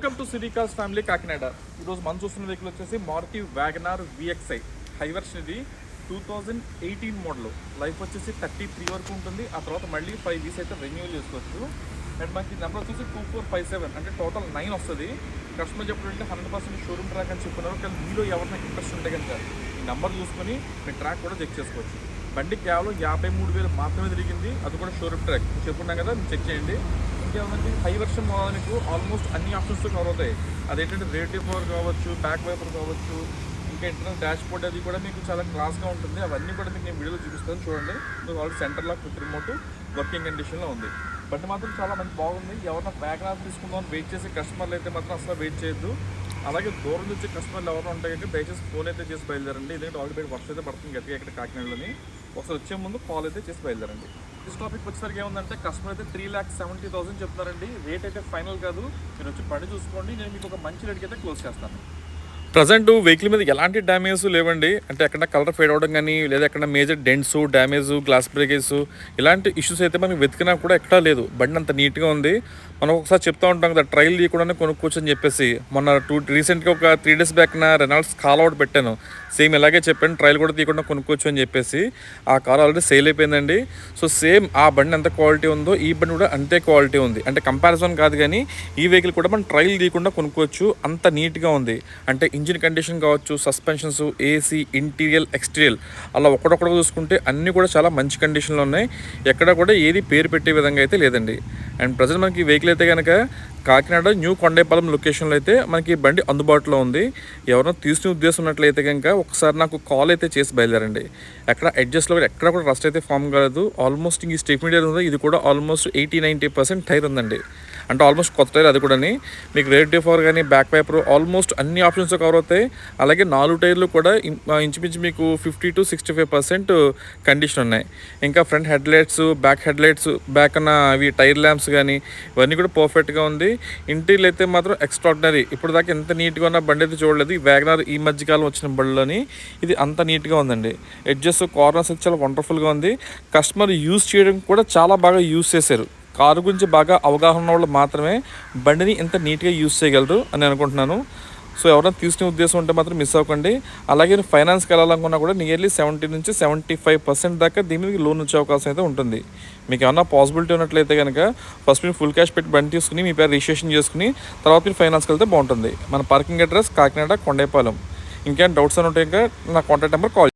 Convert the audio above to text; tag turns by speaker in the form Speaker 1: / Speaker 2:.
Speaker 1: Welcome to city cars family Kakinada. ఈరోజు మనం చూస్తున్న వెహికల్ వచ్చేసి Maruti WagonR VXi high version. ఇది 2018 మోడల్. లైఫ్ వచ్చేసి 33 వరకు ఉంటుంది. ఆ తర్వాత మళ్ళీ 5 ఇయర్స్ అయితే రెన్యూవల్ చేసుకోవచ్చు. అండ్ మనకి నెంబర్ వచ్చేసి 2457, అంటే టోటల్ 9 వస్తుంది. కస్టమర్ చెప్పాలంటే 100% షోరూమ్ ట్రాక్ అని చెప్పుకున్నారు. కానీ మీలో ఎవరైనా ఇంట్రెస్ట్ ఉంటే కనుక ఈ నెంబర్ చూసుకొని మీ ట్రాక్ కూడా చెక్ చేసుకోవచ్చు. బండి కేవలం 53,000 మాత్రమే తిరిగింది, అది కూడా షోరూమ్ ట్రాక్ చెప్పుకున్నాం కదా, మీరు చెక్ చేయండి. ఇంకేమంటే హై వర్షన్ మోడల్ మీకు ఆల్మోస్ట్ అన్ని ఆప్షన్స్ కవర్ అవుతాయి. అదేంటంటే రేడియో పవర్ కావచ్చు, బ్యాక్ వైపర్ కావచ్చు, ఇంకా ఇంటర్నల్ డాష్ బోర్డ్ అది కూడా మీకు చాలా క్లాస్గా ఉంటుంది. అవన్నీ కూడా మీకు నేను వీడియోలో చూపిస్తాను, చూడండి. మీకు already centre lock with remote working కండిషన్లో ఉంది. బండి మాత్రం చాలా మంచి బాగుంది. ఎవరైనా వ్యాగనార్ తీసుకుందామని వెయిట్ చేసే కస్టమర్లు అయితే మాత్రం అసలు వెయిట్ చేయొద్దు. అలాగే దూరం నుంచి కస్టమర్లు ఎవరైనా ఉంటాయి కంటే దయచేసి ఫోన్ అయితే చేసి బయలుదేరండి. ఎందుకంటే ఆల్రెడీ వర్షం అయితే పడుతుంది గట్టిగా ఇక్కడ కాకినాడలోని. ఒకసారి వచ్చే ముందు కాల్ అయితే చేసి బయలుదేరండి. ఈ టాపిక్ వచ్చేసరికి ఏముందంటే కస్టమర్ అయితే 3,70,000 చెప్తున్నారండి. రేట్ అయితే ఫైనల్ కాదు, మీరు వచ్చి బండి చూసుకోండి. నేను మీకు ఒక మంచి రేట్కి అయితే క్లోజ్ చేస్తాను. ప్రజెంట్ వెహికల్ మీద ఎలాంటి డ్యామేజ్ లేవండి. అంటే ఎక్కడ కలర్ ఫేడ్ అవడం కానీ, లేదా ఎక్కడ major dents, damage, glass breakage ఇలాంటి ఇష్యూస్ అయితే మనం వెతికినా కూడా ఎక్కడా లేదు. బండి అంత నీట్గా ఉంది. మనం ఒకసారి చెప్తూ ఉంటాం కదా, ట్రయల్ తీయకుండానే కొనుక్కోవచ్చు అని చెప్పేసి. మొన్న రీసెంట్గా ఒక 3 days బ్యాక్ నా రెనాల్డ్స్ కాల్ అవుట్ పెట్టాను. సేమ్ ఇలాగే చెప్పాను, ట్రయల్ కూడా తీయకుండా కొనుక్కోవచ్చు అని చెప్పేసి. ఆ కార్ ఆల్రెడీ సేల్ అయిపోయిందండి. సో సేమ్ ఆ బండి ఎంత క్వాలిటీ ఉందో ఈ బండి కూడా అంతే క్వాలిటీ ఉంది. అంటే కంపారిజన్ కాదు, కానీ ఈ వెహికల్ కూడా మనం ట్రయల్ తీయకుండా కొనుక్కోవచ్చు, అంత నీట్గా ఉంది. అంటే ఇంజిన్ కండిషన్ కావచ్చు, సస్పెన్షన్స్, ఏసీ, ఇంటీరియర్, ఎక్స్టీరియర్ అలా ఒక్కడొక్కడ చూసుకుంటే అన్నీ కూడా చాలా మంచి కండిషన్లో ఉన్నాయి. ఎక్కడ కూడా ఏది పేరు పెట్టే విధంగా అయితే లేదండి. అండ్ ప్రజెంట్ మనకి వెహికల్ అయితే కనుక కాకినాడ న్యూ కొండేపాలెం లొకేషన్లో అయితే మనకి బండి అందుబాటులో ఉంది. ఎవరైనా తీసుకునే ఉద్దేశం ఉన్నట్లయితే కనుక ఒకసారి నాకు కాల్ అయితే చేసి బయలుదేరండి. ఎక్కడ అడ్జస్ట్లో ఎక్కడ కూడా రస్ట్ అయితే ఫామ్ కాలేదు. ఆల్మోస్ట్ ఈ స్టెప్ మీడియా ఉంది, ఇది కూడా ఆల్మోస్ట్ 80-90% టైర్ ఉందండి. అంటే ఆల్మోస్ట్ కొత్త టైర్, అది కూడా మీకు రేడియో పవర్ కానీ, బ్యాక్ వైపర్ ఆల్మోస్ట్ అన్ని ఆప్షన్స్ కవర్ అవుతాయి. అలాగే 4 టైర్లు కూడా ఇంచుమించు మీకు 50-65% కండిషన్ ఉన్నాయి. ఇంకా front headlights, back headlights, back అన్న అవి టైర్ ల్యాంప్స్ కానీ ఇవన్నీ కూడా పర్ఫెక్ట్గా ఉంది. ఇంటీరియర్ అయితే మాత్రం ఎక్స్ట్రాడినరీ. ఇప్పుడు దాకా ఎంత నీట్గా ఉన్న బండి అయితే చూడలేదు. ఈ వ్యాగనార్ ఈ మధ్యకాలం వచ్చిన బండిలోని ఇది అంత నీట్గా ఉందండి. ఎడ్జెస్, కార్నర్స్ చాలా వండర్ఫుల్గా ఉంది. కస్టమర్ యూజ్ చేయడం కూడా చాలా బాగా యూజ్ చేశారు. కారు గురించి బాగా అవగాహన ఉన్న వాళ్ళు మాత్రమే బండిని ఎంత నీట్గా యూజ్ చేయగలరు అని అనుకుంటున్నాను. సో ఎవరైనా తీసుకునే ఉద్దేశం ఉంటే మాత్రం మిస్ అవ్వకండి. అలాగే ఫైనాన్స్కి వెళ్ళాలనుకున్నా కూడా నియర్లీ 70-75% దాకా దీని మీద లోన్ వచ్చే అవకాశం అయితే ఉంటుంది. మీకు ఏమన్నా పాసిబిలిటీ ఉన్నట్లయితే కనుక ఫస్ట్ మీరు ఫుల్ క్యాష్ పెట్టి బండి తీసుకుని మీ పేరు రిజిస్ట్రేషన్ చేసుకుని తర్వాత మీరు ఫైనాన్స్కి వెళ్తే బాగుంటుంది. మన పార్కింగ్ అడ్రస్ కాకినాడ కొండేపాలెం. ఇంకేం డౌట్స్ అని ఉంటే ఇంకా నా కాంటాక్ట్ నెంబర్ కాల్